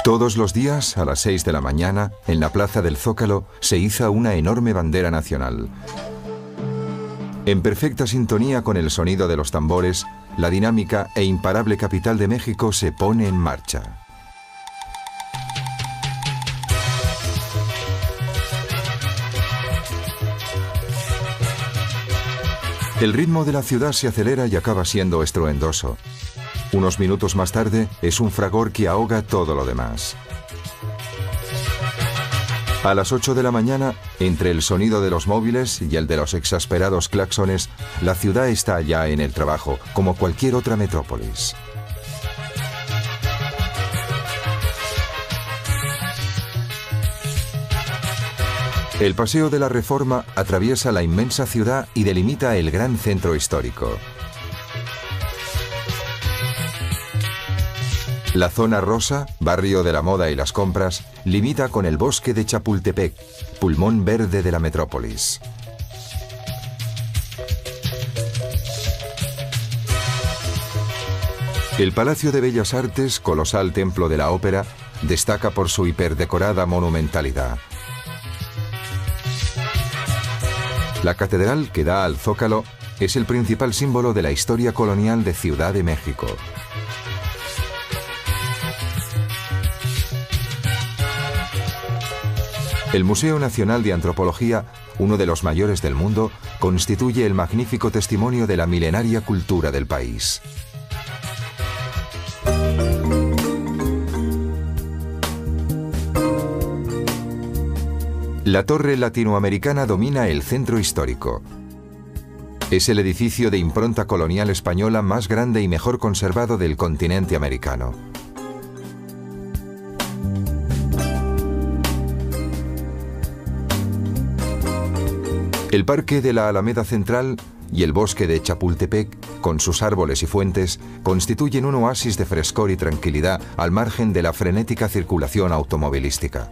Todos los días, a las 6 de la mañana, en la plaza del Zócalo, se iza una enorme bandera nacional. En perfecta sintonía con el sonido de los tambores, la dinámica e imparable capital de México se pone en marcha. El ritmo de la ciudad se acelera y acaba siendo estruendoso. Unos minutos más tarde, es un fragor que ahoga todo lo demás. A las 8 de la mañana, entre el sonido de los móviles y el de los exasperados claxones, la ciudad está ya en el trabajo, como cualquier otra metrópolis. El Paseo de la Reforma atraviesa la inmensa ciudad y delimita el gran centro histórico. La zona rosa, barrio de la moda y las compras, limita con el bosque de Chapultepec, pulmón verde de la metrópolis. El Palacio de Bellas Artes, colosal templo de la ópera, destaca por su hiperdecorada monumentalidad. La catedral que da al Zócalo es el principal símbolo de la historia colonial de Ciudad de México. El Museo Nacional de Antropología, uno de los mayores del mundo, constituye el magnífico testimonio de la milenaria cultura del país. La Torre Latinoamericana domina el centro histórico. Es el edificio de impronta colonial española más grande y mejor conservado del continente americano. El Parque de la Alameda Central y el Bosque de Chapultepec, con sus árboles y fuentes, constituyen un oasis de frescor y tranquilidad al margen de la frenética circulación automovilística.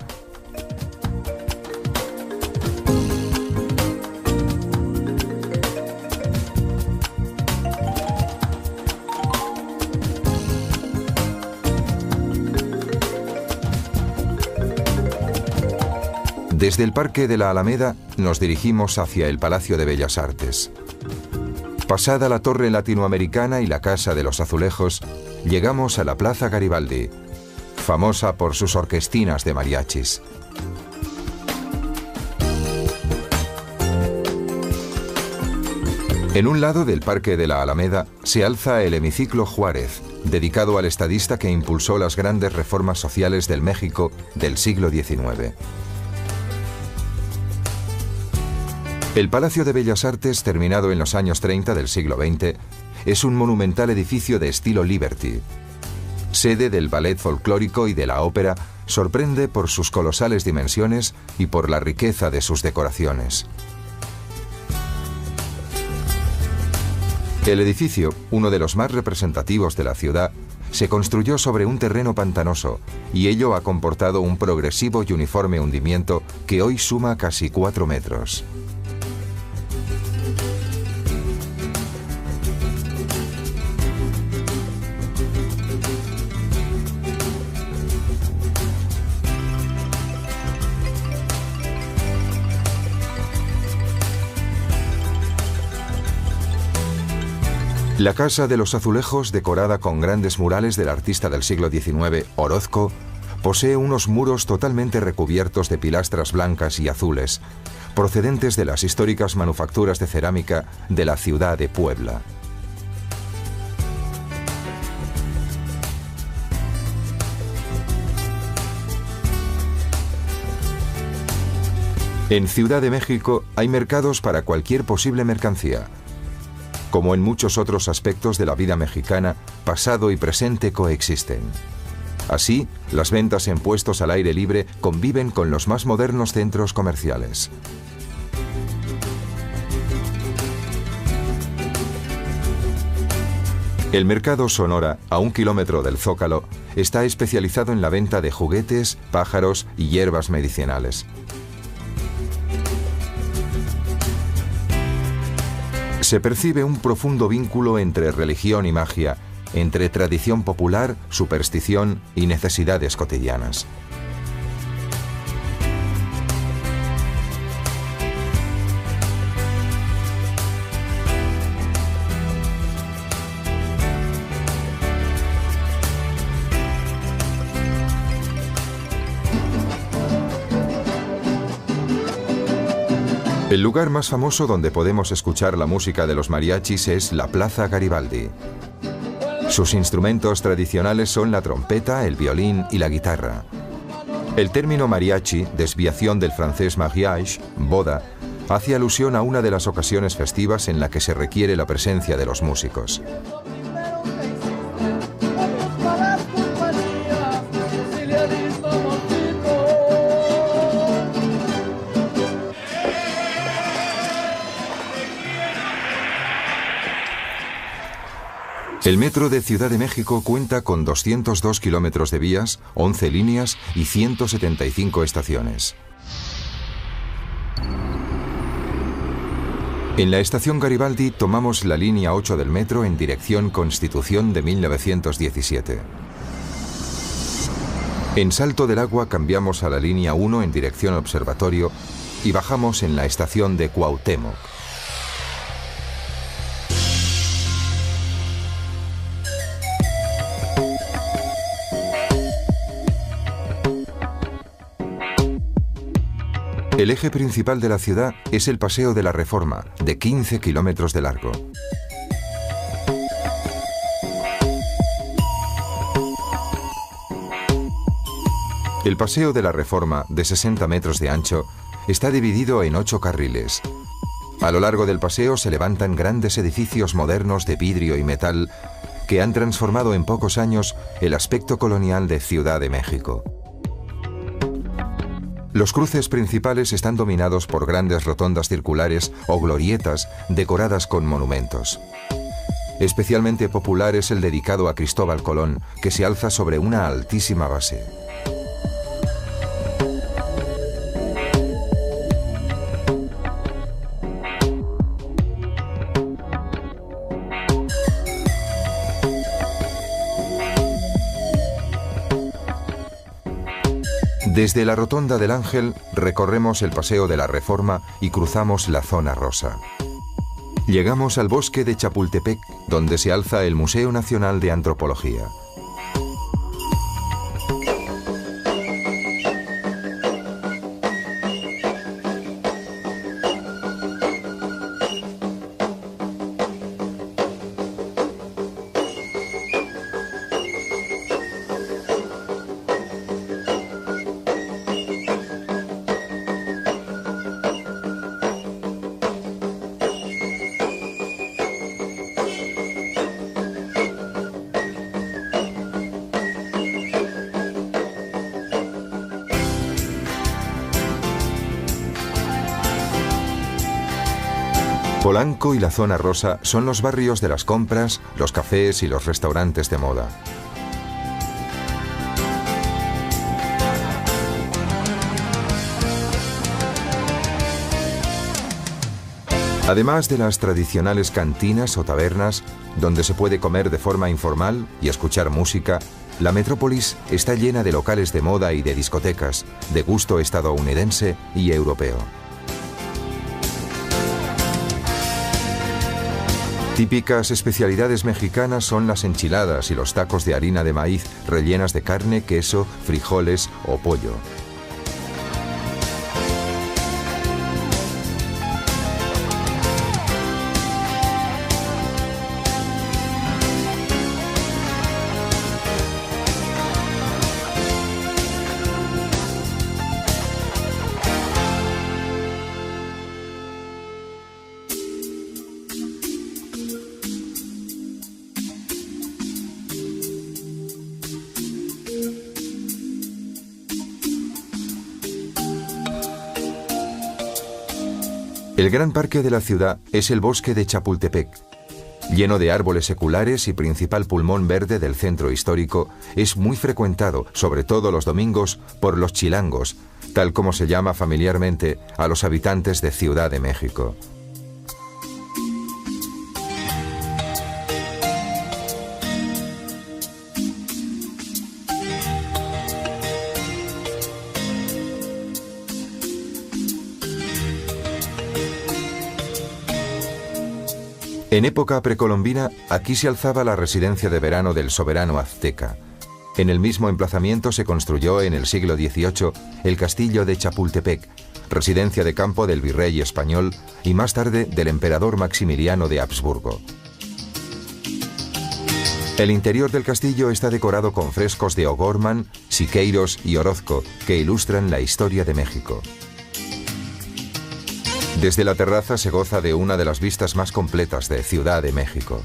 Desde el Parque de la Alameda nos dirigimos hacia el Palacio de Bellas Artes. Pasada la Torre Latinoamericana y la Casa de los Azulejos, llegamos a la Plaza Garibaldi, famosa por sus orquestinas de mariachis. En un lado del Parque de la Alameda se alza el Hemiciclo Juárez, dedicado al estadista que impulsó las grandes reformas sociales del México del siglo XIX. El Palacio de Bellas Artes, terminado en los años 30 del siglo XX, es un monumental edificio de estilo Liberty. Sede del ballet folclórico y de la ópera, sorprende por sus colosales dimensiones y por la riqueza de sus decoraciones. El edificio, uno de los más representativos de la ciudad, se construyó sobre un terreno pantanoso y ello ha comportado un progresivo y uniforme hundimiento que hoy suma casi 4 metros. La Casa de los Azulejos, decorada con grandes murales del artista del siglo XIX, Orozco, posee unos muros totalmente recubiertos de pilastras blancas y azules, procedentes de las históricas manufacturas de cerámica de la ciudad de Puebla. En Ciudad de México hay mercados para cualquier posible mercancía. Como en muchos otros aspectos de la vida mexicana, pasado y presente coexisten. Así, las ventas en puestos al aire libre conviven con los más modernos centros comerciales. El mercado Sonora, a 1 kilómetro del Zócalo, está especializado en la venta de juguetes, pájaros y hierbas medicinales. Se percibe un profundo vínculo entre religión y magia, entre tradición popular, superstición y necesidades cotidianas. El lugar más famoso donde podemos escuchar la música de los mariachis es la Plaza Garibaldi. Sus instrumentos tradicionales son la trompeta, el violín y la guitarra. El término mariachi, desviación del francés mariage, boda, hace alusión a una de las ocasiones festivas en la que se requiere la presencia de los músicos. El metro de Ciudad de México cuenta con 202 kilómetros de vías, 11 líneas y 175 estaciones. En la estación Garibaldi tomamos la línea 8 del metro en dirección Constitución de 1917. En Salto del Agua cambiamos a la línea 1 en dirección Observatorio y bajamos en la estación de Cuauhtémoc. El eje principal de la ciudad es el Paseo de la Reforma, de 15 kilómetros de largo. El Paseo de la Reforma, de 60 metros de ancho, está dividido en 8 carriles. A lo largo del paseo se levantan grandes edificios modernos de vidrio y metal que han transformado en pocos años el aspecto colonial de Ciudad de México. Los cruces principales están dominados por grandes rotondas circulares o glorietas decoradas con monumentos. Especialmente popular es el dedicado a Cristóbal Colón, que se alza sobre una altísima base. Desde la Rotonda del Ángel recorremos el Paseo de la Reforma y cruzamos la Zona Rosa. Llegamos al bosque de Chapultepec, donde se alza el Museo Nacional de Antropología. Polanco y la Zona Rosa son los barrios de las compras, los cafés y los restaurantes de moda. Además de las tradicionales cantinas o tabernas, donde se puede comer de forma informal y escuchar música, la metrópolis está llena de locales de moda y de discotecas, de gusto estadounidense y europeo. Típicas especialidades mexicanas son las enchiladas y los tacos de harina de maíz rellenas de carne, queso, frijoles o pollo. El gran parque de la ciudad es el bosque de Chapultepec. Lleno de árboles seculares y principal pulmón verde del centro histórico, es muy frecuentado, sobre todo los domingos, por los chilangos, tal como se llama familiarmente a los habitantes de Ciudad de México. En época precolombina, aquí se alzaba la residencia de verano del soberano azteca. En el mismo emplazamiento se construyó en el siglo XVIII el castillo de Chapultepec, residencia de campo del virrey español y más tarde del emperador Maximiliano de Habsburgo. El interior del castillo está decorado con frescos de O'Gorman, Siqueiros y Orozco que ilustran la historia de México. Desde la terraza se goza de una de las vistas más completas de Ciudad de México.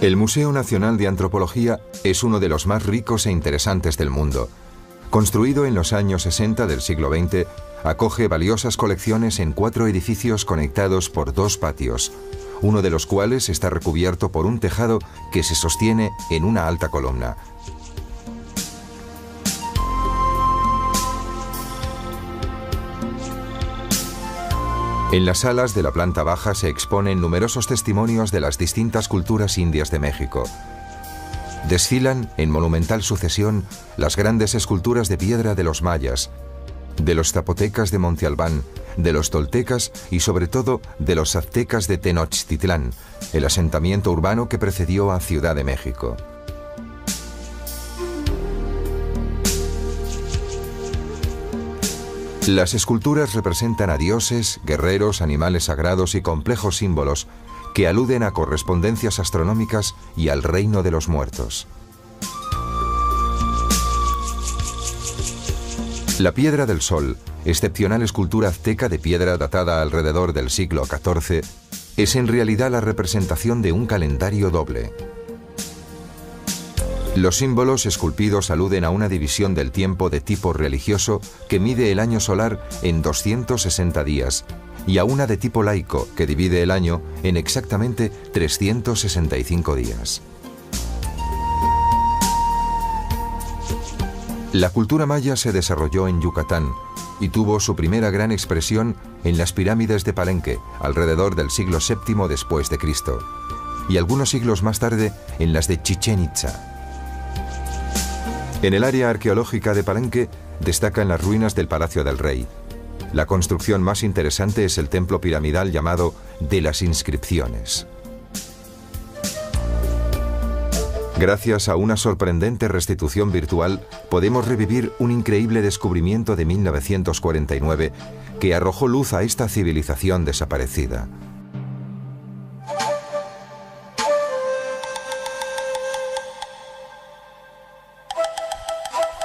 El Museo Nacional de Antropología es uno de los más ricos e interesantes del mundo. Construido en los años 60 del siglo XX, acoge valiosas colecciones en 4 edificios conectados por 2 patios, uno de los cuales está recubierto por un tejado que se sostiene en una alta columna. En las salas de la planta baja se exponen numerosos testimonios de las distintas culturas indias de México. Desfilan en monumental sucesión las grandes esculturas de piedra de los mayas, de los zapotecas de Monte Albán, de los toltecas y sobre todo de los aztecas de Tenochtitlán, el asentamiento urbano que precedió a Ciudad de México. Las esculturas representan a dioses, guerreros, animales sagrados y complejos símbolos que aluden a correspondencias astronómicas y al reino de los muertos. La Piedra del Sol, excepcional escultura azteca de piedra datada alrededor del siglo XIV, es en realidad la representación de un calendario doble. Los símbolos esculpidos aluden a una división del tiempo de tipo religioso que mide el año solar en 260 días y a una de tipo laico que divide el año en exactamente 365 días. La cultura maya se desarrolló en Yucatán y tuvo su primera gran expresión en las pirámides de Palenque alrededor del siglo VII después de Cristo y algunos siglos más tarde en las de Chichén Itzá. En el área arqueológica de Palenque destacan las ruinas del Palacio del Rey. La construcción más interesante es el templo piramidal llamado de las Inscripciones. Gracias a una sorprendente restitución virtual, podemos revivir un increíble descubrimiento de 1949 que arrojó luz a esta civilización desaparecida.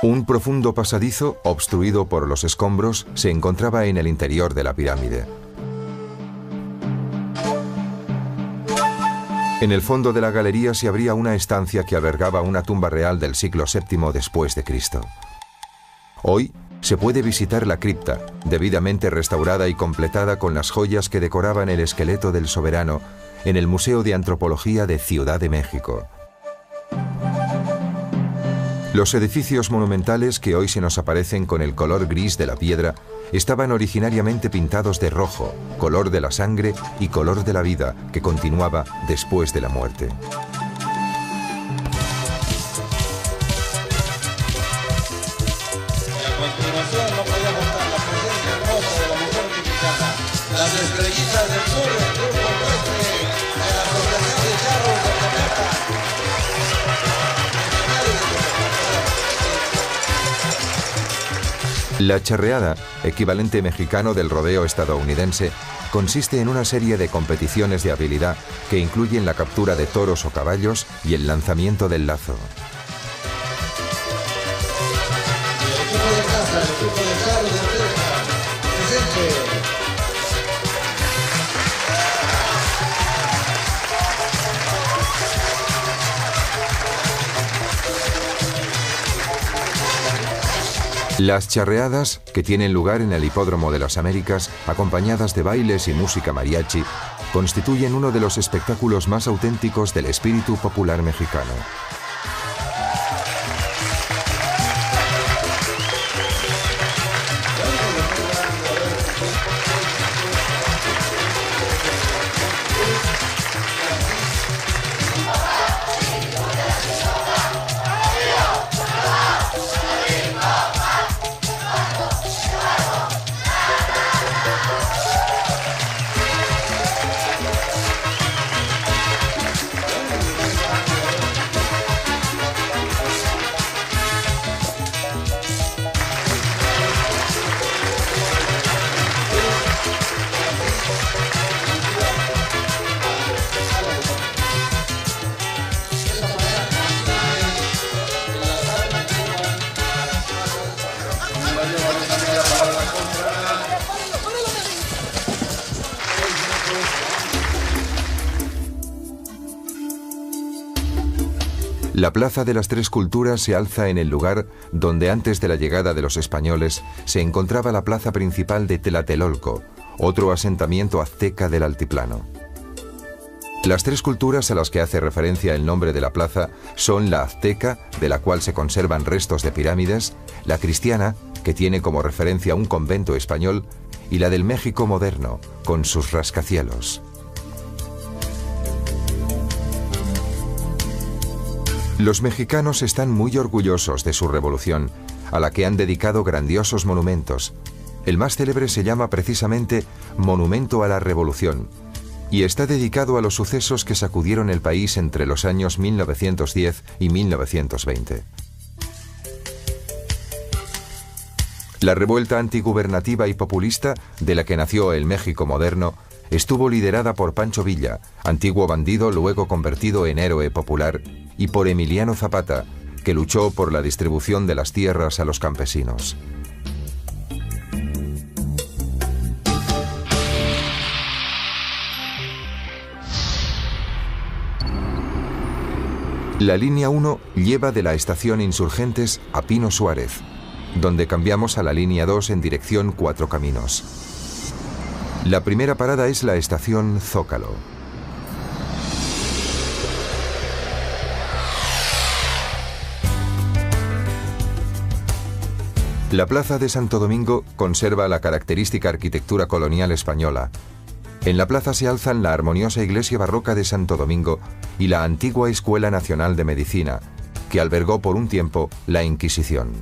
Un profundo pasadizo, obstruido por los escombros, se encontraba en el interior de la pirámide. En el fondo de la galería se abría una estancia que albergaba una tumba real del siglo VII después de Cristo. Hoy se puede visitar la cripta, debidamente restaurada y completada con las joyas que decoraban el esqueleto del soberano, en el Museo de Antropología de Ciudad de México. Los edificios monumentales que hoy se nos aparecen con el color gris de la piedra estaban originariamente pintados de rojo, color de la sangre y color de la vida que continuaba después de la muerte. Y a continuación no podíamos estar la presencia hermosa de la mujer mexicana, las estrellitas del sur, el grupo nuestro, de la población de Charros de Tepeca. La charreada, equivalente mexicano del rodeo estadounidense, consiste en una serie de competiciones de habilidad que incluyen la captura de toros o caballos y el lanzamiento del lazo. El equipo de casa, el equipo de Charros de Tepeca, presente. Las charreadas, que tienen lugar en el Hipódromo de las Américas, acompañadas de bailes y música mariachi, constituyen uno de los espectáculos más auténticos del espíritu popular mexicano. La Plaza de las Tres Culturas se alza en el lugar donde antes de la llegada de los españoles se encontraba la plaza principal de Tlatelolco, otro asentamiento azteca del altiplano. Las tres culturas a las que hace referencia el nombre de la plaza son la azteca, de la cual se conservan restos de pirámides, la cristiana, que tiene como referencia un convento español, y la del México moderno, con sus rascacielos. Los mexicanos están muy orgullosos de su revolución, a la que han dedicado grandiosos monumentos. El más célebre se llama precisamente Monumento a la Revolución, y está dedicado a los sucesos que sacudieron el país entre los años 1910 y 1920. La revuelta antigubernativa y populista, de la que nació el México moderno, estuvo liderada por Pancho Villa, antiguo bandido luego convertido en héroe popular, y por Emiliano Zapata, que luchó por la distribución de las tierras a los campesinos. La línea 1 lleva de la estación Insurgentes a Pino Suárez, donde cambiamos a la línea 2 en dirección Cuatro Caminos. La primera parada es la estación Zócalo. La Plaza de Santo Domingo conserva la característica arquitectura colonial española. En la plaza se alzan la armoniosa iglesia barroca de Santo Domingo y la antigua Escuela Nacional de Medicina, que albergó por un tiempo la Inquisición.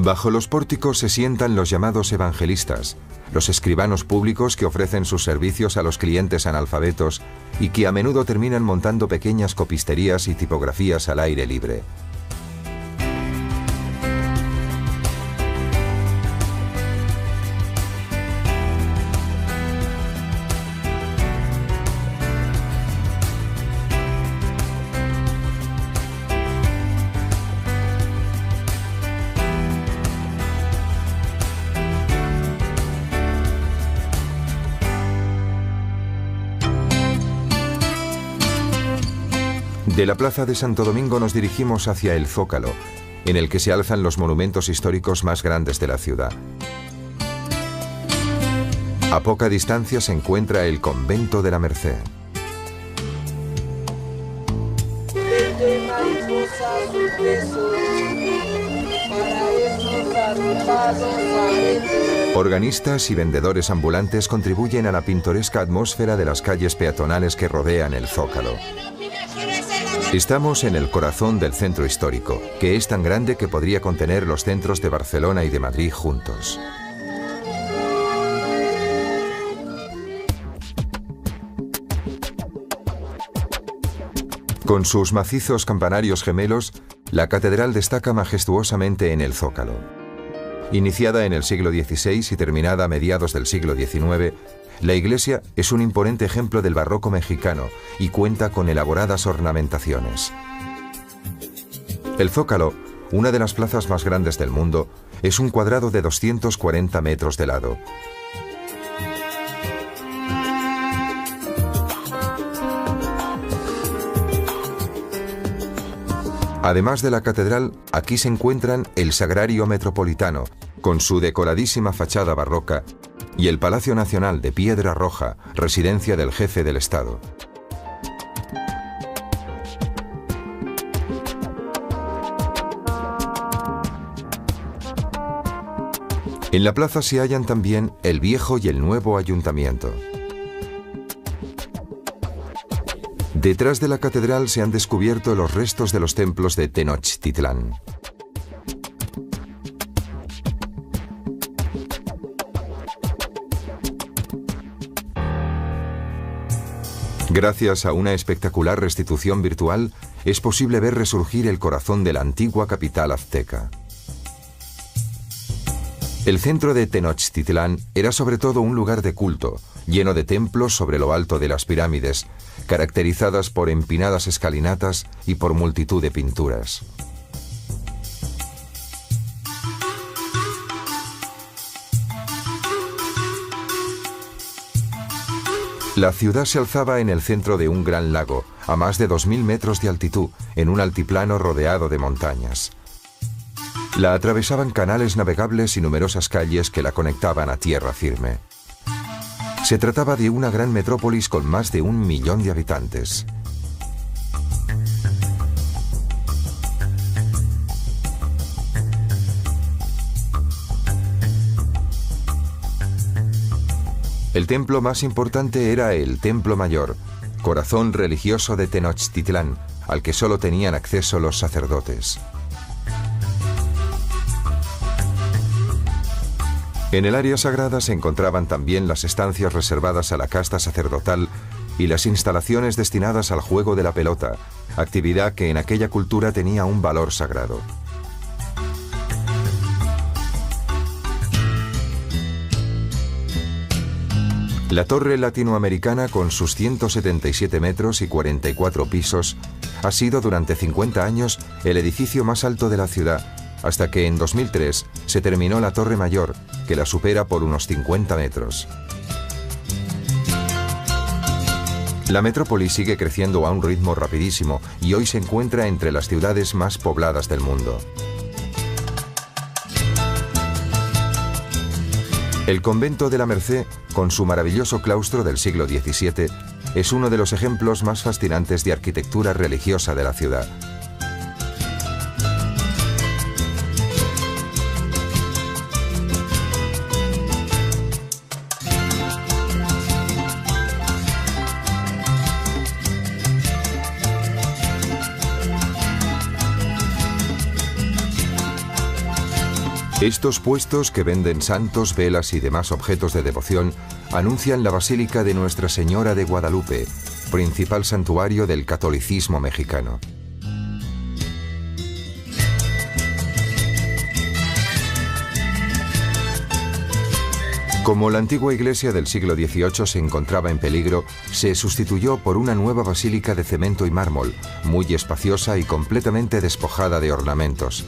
Bajo los pórticos se sientan los llamados evangelistas, los escribanos públicos que ofrecen sus servicios a los clientes analfabetos y que a menudo terminan montando pequeñas copisterías y tipografías al aire libre. De la Plaza de Santo Domingo nos dirigimos hacia el Zócalo, en el que se alzan los monumentos históricos más grandes de la ciudad. A poca distancia se encuentra el Convento de la Merced. Organistas y vendedores ambulantes contribuyen a la pintoresca atmósfera de las calles peatonales que rodean el Zócalo. Estamos en el corazón del centro histórico, que es tan grande que podría contener los centros de Barcelona y de Madrid juntos. Con sus macizos campanarios gemelos, la catedral destaca majestuosamente en el Zócalo. Iniciada en el siglo XVI y terminada a mediados del siglo XIX, La iglesia es un imponente ejemplo del barroco mexicano y cuenta con elaboradas ornamentaciones. El Zócalo, una de las plazas más grandes del mundo, es un cuadrado de 240 metros de lado. Además de la catedral, aquí se encuentran el Sagrario Metropolitano, con su decoradísima fachada barroca, y el Palacio Nacional de Piedra Roja, residencia del jefe del Estado. En la plaza se hallan también el viejo y el nuevo ayuntamiento. Detrás de la catedral se han descubierto los restos de los templos de Tenochtitlán. Gracias a una espectacular restitución virtual, es posible ver resurgir el corazón de la antigua capital azteca. El centro de Tenochtitlán era sobre todo un lugar de culto, lleno de templos sobre lo alto de las pirámides, caracterizadas por empinadas escalinatas y por multitud de pinturas. La ciudad se alzaba en el centro de un gran lago, a más de 2000 metros de altitud, en un altiplano rodeado de montañas. La atravesaban canales navegables y numerosas calles que la conectaban a tierra firme. Se trataba de una gran metrópolis con más de 1 millón de habitantes. El templo más importante era el Templo Mayor, corazón religioso de Tenochtitlán, al que solo tenían acceso los sacerdotes. En el área sagrada se encontraban también las estancias reservadas a la casta sacerdotal y las instalaciones destinadas al juego de la pelota, actividad que en aquella cultura tenía un valor sagrado. La torre latinoamericana, con sus 177 metros y 44 pisos, ha sido durante 50 años el edificio más alto de la ciudad, hasta que en 2003 se terminó la Torre Mayor, que la supera por unos 50 metros. La metrópoli sigue creciendo a un ritmo rapidísimo y hoy se encuentra entre las ciudades más pobladas del mundo. El convento de la Merced, con su maravilloso claustro del siglo XVII, es uno de los ejemplos más fascinantes de arquitectura religiosa de la ciudad. Estos puestos que venden santos, velas y demás objetos de devoción anuncian la Basílica de Nuestra Señora de Guadalupe, principal santuario del catolicismo mexicano. Como la antigua iglesia del siglo XVIII se encontraba en peligro, se sustituyó por una nueva basílica de cemento y mármol, muy espaciosa y completamente despojada de ornamentos.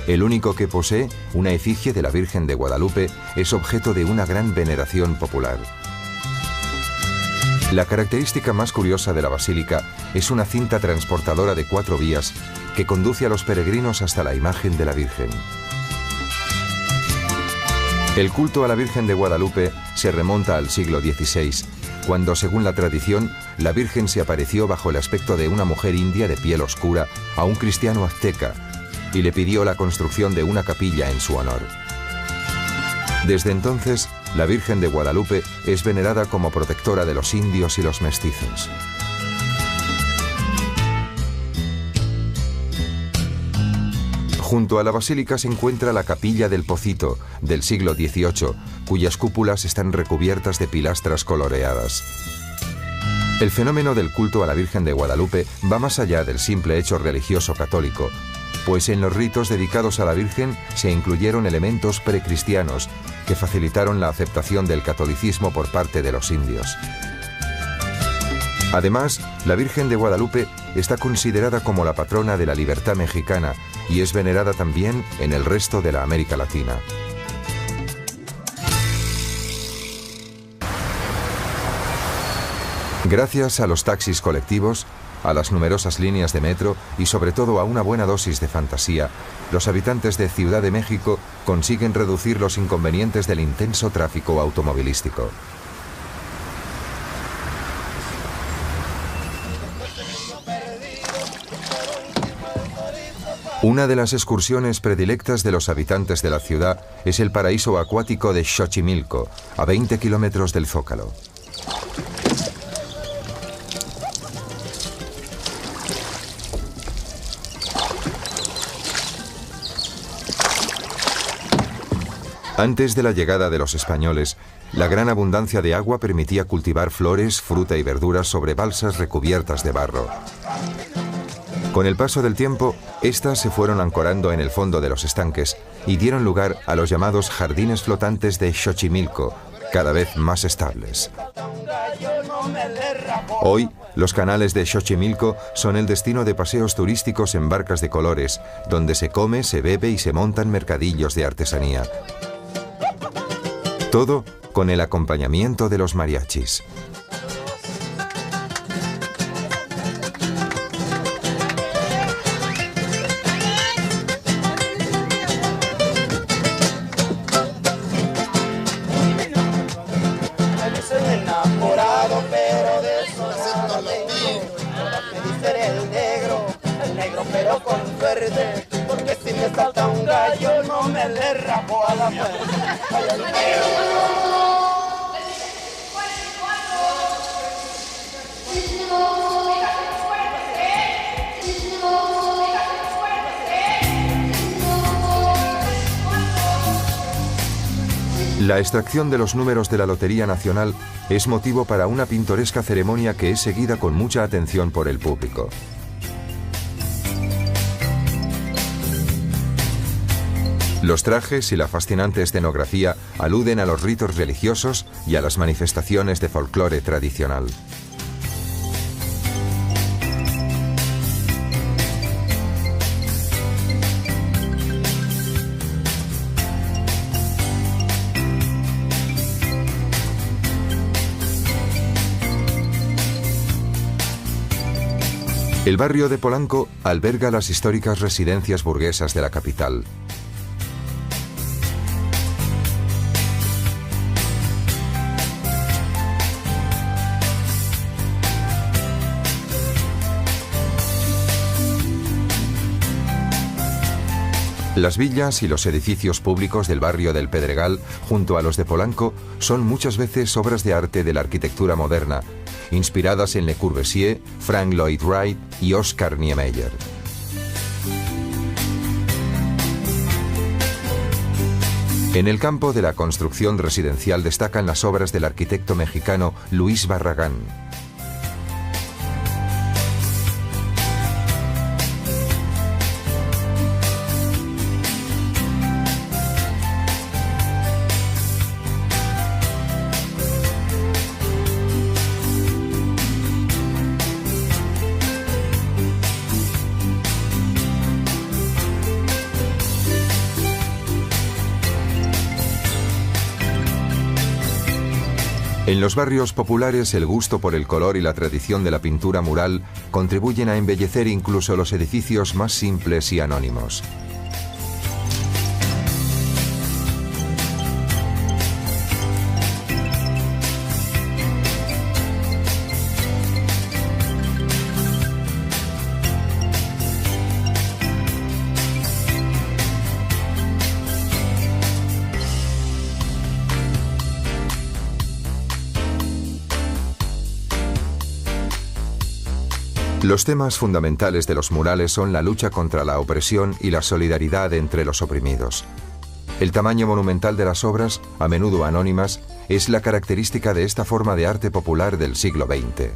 El único que posee, una efigie de la Virgen de Guadalupe, es objeto de una gran veneración popular. La característica más curiosa de la basílica es una cinta transportadora de 4 vías que conduce a los peregrinos hasta la imagen de la Virgen. El culto a la Virgen de Guadalupe se remonta al siglo XVI, cuando, según la tradición, la Virgen se apareció bajo el aspecto de una mujer india de piel oscura a un cristiano azteca, y le pidió la construcción de una capilla en su honor. Desde entonces, la Virgen de Guadalupe es venerada como protectora de los indios y los mestizos. Junto a la basílica se encuentra la Capilla del Pocito, del siglo XVIII, cuyas cúpulas están recubiertas de pilastras coloreadas. El fenómeno del culto a la Virgen de Guadalupe va más allá del simple hecho religioso católico pues en los ritos dedicados a la Virgen se incluyeron elementos precristianos que facilitaron la aceptación del catolicismo por parte de los indios. Además, la Virgen de Guadalupe está considerada como la patrona de la libertad mexicana y es venerada también en el resto de la América Latina. Gracias a los taxis colectivos, a las numerosas líneas de metro y sobre todo a una buena dosis de fantasía, los habitantes de Ciudad de México consiguen reducir los inconvenientes del intenso tráfico automovilístico. Una de las excursiones predilectas de los habitantes de la ciudad es el paraíso acuático de Xochimilco, a 20 kilómetros del Zócalo. Antes de la llegada de los españoles, la gran abundancia de agua permitía cultivar flores, fruta y verduras sobre balsas recubiertas de barro. Con el paso del tiempo, estas se fueron ancorando en el fondo de los estanques y dieron lugar a los llamados jardines flotantes de Xochimilco, cada vez más estables. Hoy, los canales de Xochimilco son el destino de paseos turísticos en barcas de colores, donde se come, se bebe y se montan mercadillos de artesanía. Todo con el acompañamiento de los mariachis. Porque si me salta un gallo no me le rapo a la muerte. La extracción de los números de la Lotería Nacional es motivo para una pintoresca ceremonia que es seguida con mucha atención por el público. Los trajes y la fascinante escenografía aluden a los ritos religiosos y a las manifestaciones de folclore tradicional. El barrio de Polanco alberga las históricas residencias burguesas de la capital. Las villas y los edificios públicos del barrio del Pedregal, junto a los de Polanco, son muchas veces obras de arte de la arquitectura moderna, inspiradas en Le Corbusier, Frank Lloyd Wright y Oscar Niemeyer. En el campo de la construcción residencial destacan las obras del arquitecto mexicano Luis Barragán. En los barrios populares, el gusto por el color y la tradición de la pintura mural contribuyen a embellecer incluso los edificios más simples y anónimos. Los temas fundamentales de los murales son la lucha contra la opresión y la solidaridad entre los oprimidos. El tamaño monumental de las obras, a menudo anónimas, es la característica de esta forma de arte popular del siglo XX.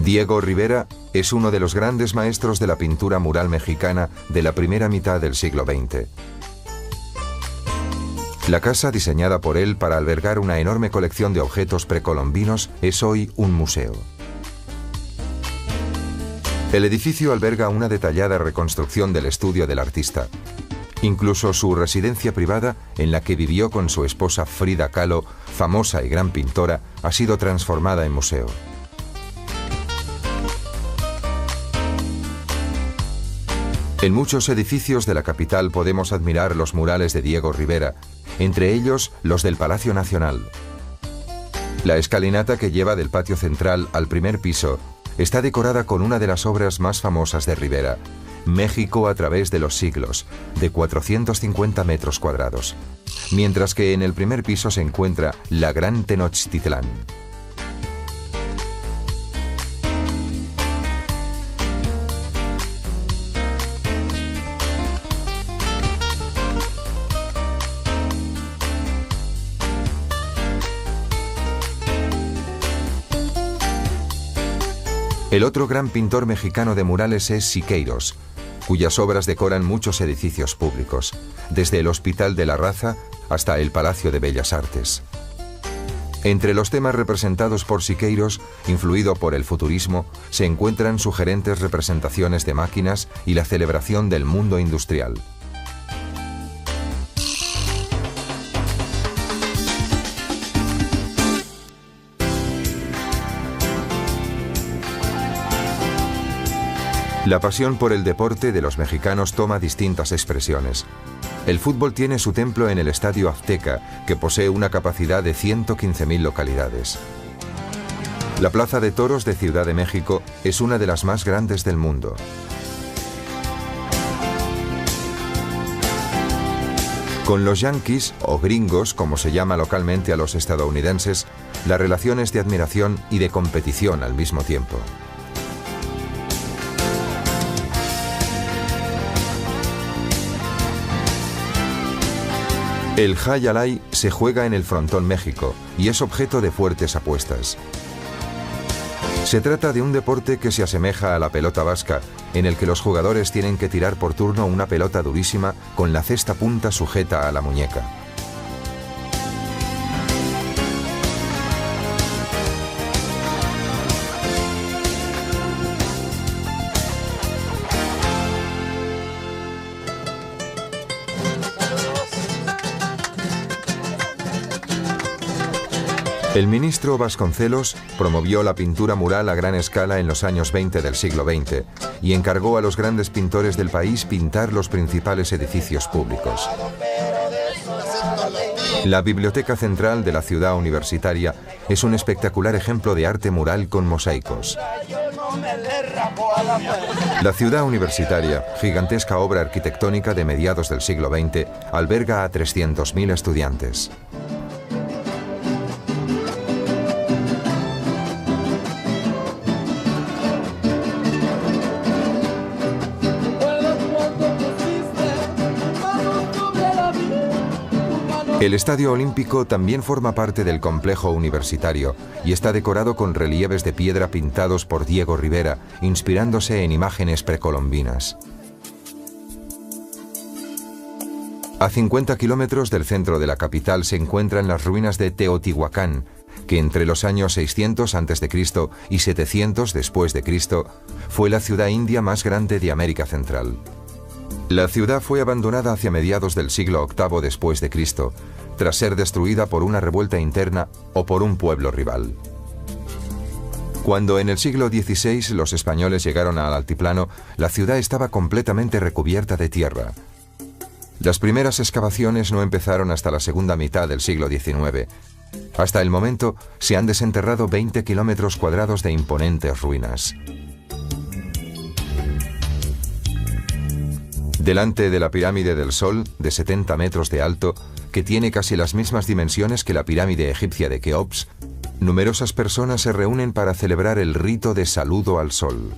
Diego Rivera es uno de los grandes maestros de la pintura mural mexicana de la primera mitad del siglo XX. La casa, diseñada por él para albergar una enorme colección de objetos precolombinos, es hoy un museo. El edificio alberga una detallada reconstrucción del estudio del artista. Incluso su residencia privada, en la que vivió con su esposa Frida Kahlo, famosa y gran pintora, ha sido transformada en museo. En muchos edificios de la capital podemos admirar los murales de Diego Rivera, entre ellos los del Palacio Nacional. La escalinata que lleva del patio central al primer piso está decorada con una de las obras más famosas de Rivera, México a través de los siglos, de 450 metros cuadrados, mientras que en el primer piso se encuentra la Gran Tenochtitlán. El otro gran pintor mexicano de murales es Siqueiros, cuyas obras decoran muchos edificios públicos, desde el Hospital de la Raza hasta el Palacio de Bellas Artes. Entre los temas representados por Siqueiros, influido por el futurismo, se encuentran sugerentes representaciones de máquinas y la celebración del mundo industrial. La pasión por el deporte de los mexicanos toma distintas expresiones. El fútbol tiene su templo en el Estadio Azteca, que posee una capacidad de 115.000 localidades. La Plaza de Toros de Ciudad de México es una de las más grandes del mundo. Con los Yankees, o gringos, como se llama localmente a los estadounidenses, la relación es de admiración y de competición al mismo tiempo. El Jai Alai se juega en el Frontón México y es objeto de fuertes apuestas. Se trata de un deporte que se asemeja a la pelota vasca, en el que los jugadores tienen que tirar por turno una pelota durísima con la cesta punta sujeta a la muñeca. El ministro Vasconcelos promovió la pintura mural a gran escala en los años 20 del siglo XX y encargó a los grandes pintores del país pintar los principales edificios públicos. La Biblioteca Central de la Ciudad Universitaria es un espectacular ejemplo de arte mural con mosaicos. La Ciudad Universitaria, gigantesca obra arquitectónica de mediados del siglo XX, alberga a 300.000 estudiantes. El Estadio Olímpico también forma parte del complejo universitario y está decorado con relieves de piedra pintados por Diego Rivera, inspirándose en imágenes precolombinas. A 50 kilómetros del centro de la capital se encuentran las ruinas de Teotihuacán, que entre los años 600 a.C. y 700 después de Cristo fue la ciudad india más grande de América Central. La ciudad fue abandonada hacia mediados del siglo VIII después de Cristo, tras ser destruida por una revuelta interna o por un pueblo rival. Cuando en el siglo XVI los españoles llegaron al altiplano, la ciudad estaba completamente recubierta de tierra. Las primeras excavaciones no empezaron hasta la segunda mitad del siglo XIX. Hasta el momento se han desenterrado 20 kilómetros cuadrados de imponentes ruinas. Delante de la pirámide del Sol, de 70 metros de alto, que tiene casi las mismas dimensiones que la pirámide egipcia de Keops, numerosas personas se reúnen para celebrar el rito de saludo al Sol.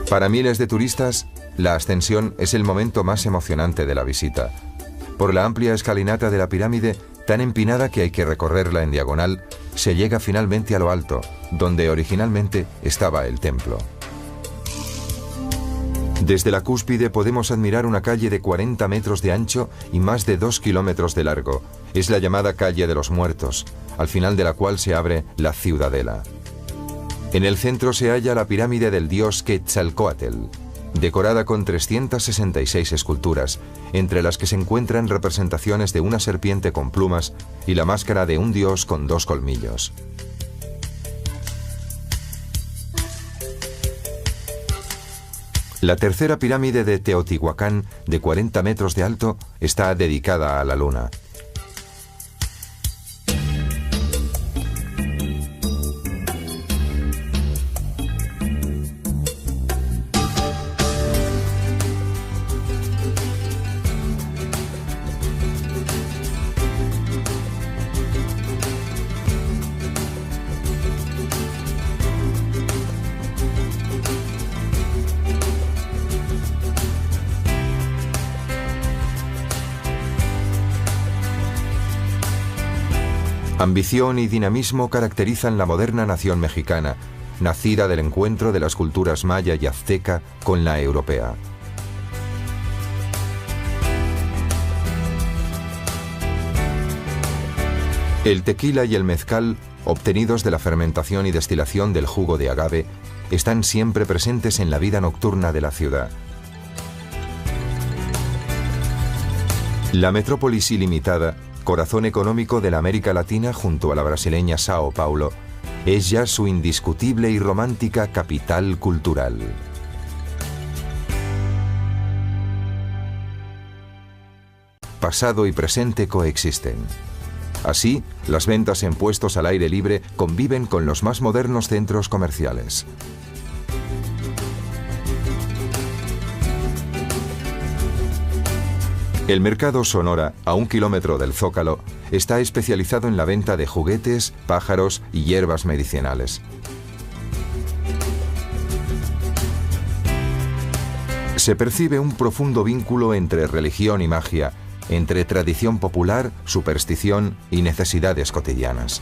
Para miles de turistas, La ascensión es el momento más emocionante de la visita. Por la amplia escalinata de la pirámide, tan empinada que hay que recorrerla en diagonal, se llega finalmente a lo alto, donde originalmente estaba el templo. Desde la cúspide podemos admirar una calle de 40 metros de ancho y más de 2 kilómetros de largo. Es la llamada Calle de los Muertos, al final de la cual se abre la ciudadela. En el centro se halla la pirámide del dios Quetzalcóatl, decorada con 366 esculturas, entre las que se encuentran representaciones de una serpiente con plumas y la máscara de un dios con 2 colmillos. La tercera pirámide de Teotihuacán, de 40 metros de alto, está dedicada a la luna. Ambición y dinamismo caracterizan la moderna nación mexicana, nacida del encuentro de las culturas maya y azteca con la europea. El tequila y el mezcal, obtenidos de la fermentación y destilación del jugo de agave, están siempre presentes en la vida nocturna de la ciudad. La metrópolis ilimitada, corazón económico de la América Latina junto a la brasileña Sao Paulo, es ya su indiscutible y romántica capital cultural. Pasado y presente coexisten. Así, las ventas en puestos al aire libre conviven con los más modernos centros comerciales. El mercado Sonora, a 1 kilómetro del Zócalo, está especializado en la venta de juguetes, pájaros y hierbas medicinales. Se percibe un profundo vínculo entre religión y magia, entre tradición popular, superstición y necesidades cotidianas.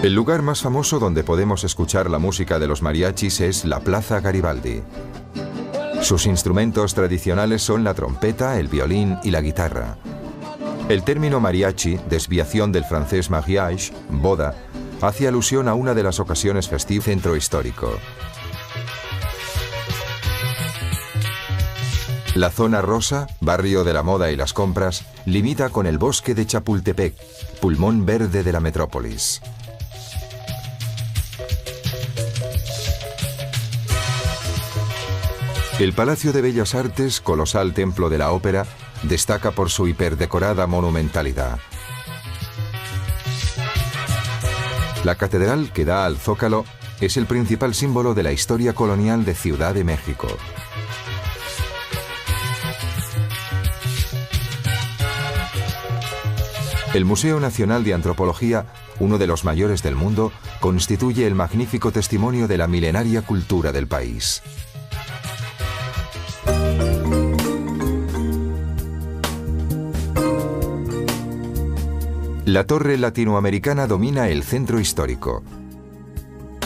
El lugar más famoso donde podemos escuchar la música de los mariachis es la Plaza Garibaldi. Sus instrumentos tradicionales son la trompeta, el violín y la guitarra. El término mariachi, desviación del francés mariage, boda, hace alusión a una de las ocasiones festivas del centro histórico. La zona rosa, barrio de la moda y las compras, limita con el bosque de Chapultepec, pulmón verde de la metrópolis. El Palacio de Bellas Artes, colosal templo de la ópera, destaca por su hiperdecorada monumentalidad. La catedral que da al Zócalo es el principal símbolo de la historia colonial de Ciudad de México. El Museo Nacional de Antropología, uno de los mayores del mundo, constituye el magnífico testimonio de la milenaria cultura del país. La Torre Latinoamericana domina el centro histórico.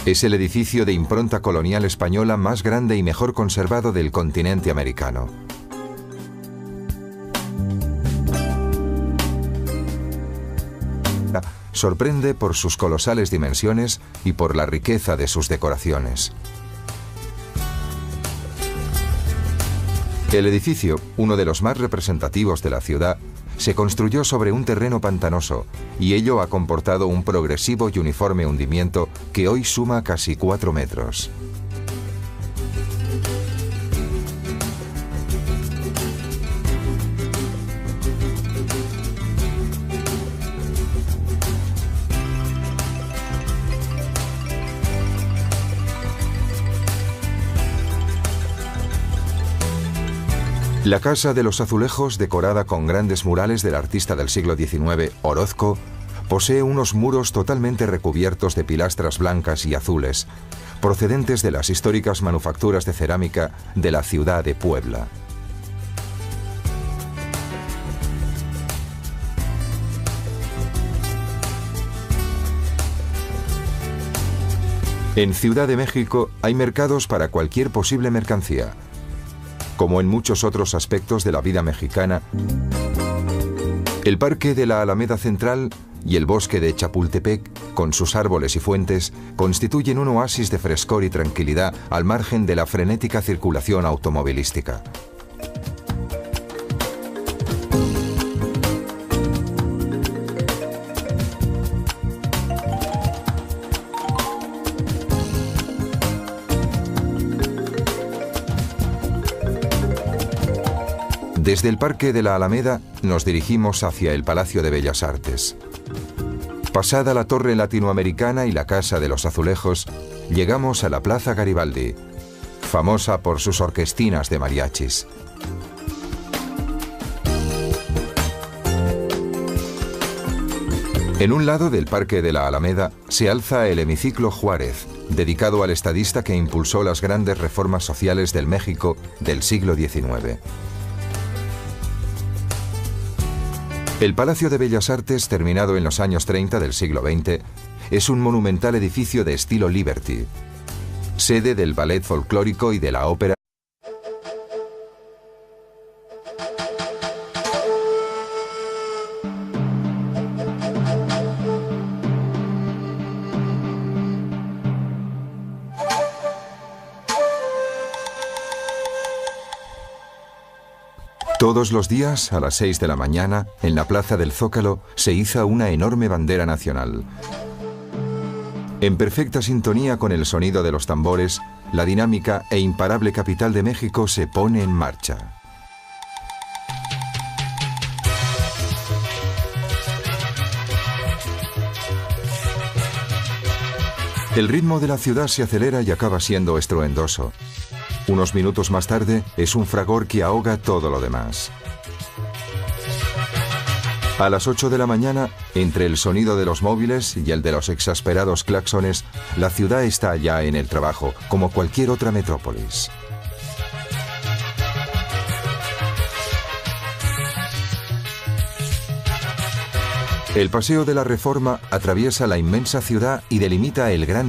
Es el edificio de impronta colonial española más grande y mejor conservado del continente americano. Sorprende por sus colosales dimensiones y por la riqueza de sus decoraciones. El edificio, uno de los más representativos de la ciudad, se construyó sobre un terreno pantanoso y ello ha comportado un progresivo y uniforme hundimiento que hoy suma casi 4 metros. La Casa de los Azulejos, decorada con grandes murales del artista del siglo XIX, Orozco, posee unos muros totalmente recubiertos de pilastras blancas y azules, procedentes de las históricas manufacturas de cerámica de la ciudad de Puebla. En Ciudad de México hay mercados para cualquier posible mercancía. Como en muchos otros aspectos de la vida mexicana, el Parque de la Alameda Central y el Bosque de Chapultepec, con sus árboles y fuentes, constituyen un oasis de frescor y tranquilidad al margen de la frenética circulación automovilística. Desde el Parque de la Alameda nos dirigimos hacia el Palacio de Bellas Artes. Pasada la Torre Latinoamericana y la Casa de los Azulejos, llegamos a la Plaza Garibaldi, famosa por sus orquestinas de mariachis. En un lado del Parque de la Alameda se alza el Hemiciclo Juárez, dedicado al estadista que impulsó las grandes reformas sociales del México del siglo XIX. El Palacio de Bellas Artes, terminado en los años 30 del siglo XX, es un monumental edificio de estilo Liberty, sede del ballet folclórico y de la ópera. Todos los días, a las 6 de la mañana, en la plaza del Zócalo, se iza una enorme bandera nacional. En perfecta sintonía con el sonido de los tambores, la dinámica e imparable capital de México se pone en marcha. El ritmo de la ciudad se acelera y acaba siendo estruendoso. Unos minutos más tarde, es un fragor que ahoga todo lo demás. A las 8 de la mañana, entre el sonido de los móviles y el de los exasperados claxones, la ciudad está ya en el trabajo, como cualquier otra metrópolis. El Paseo de la Reforma atraviesa la inmensa ciudad y delimita el gran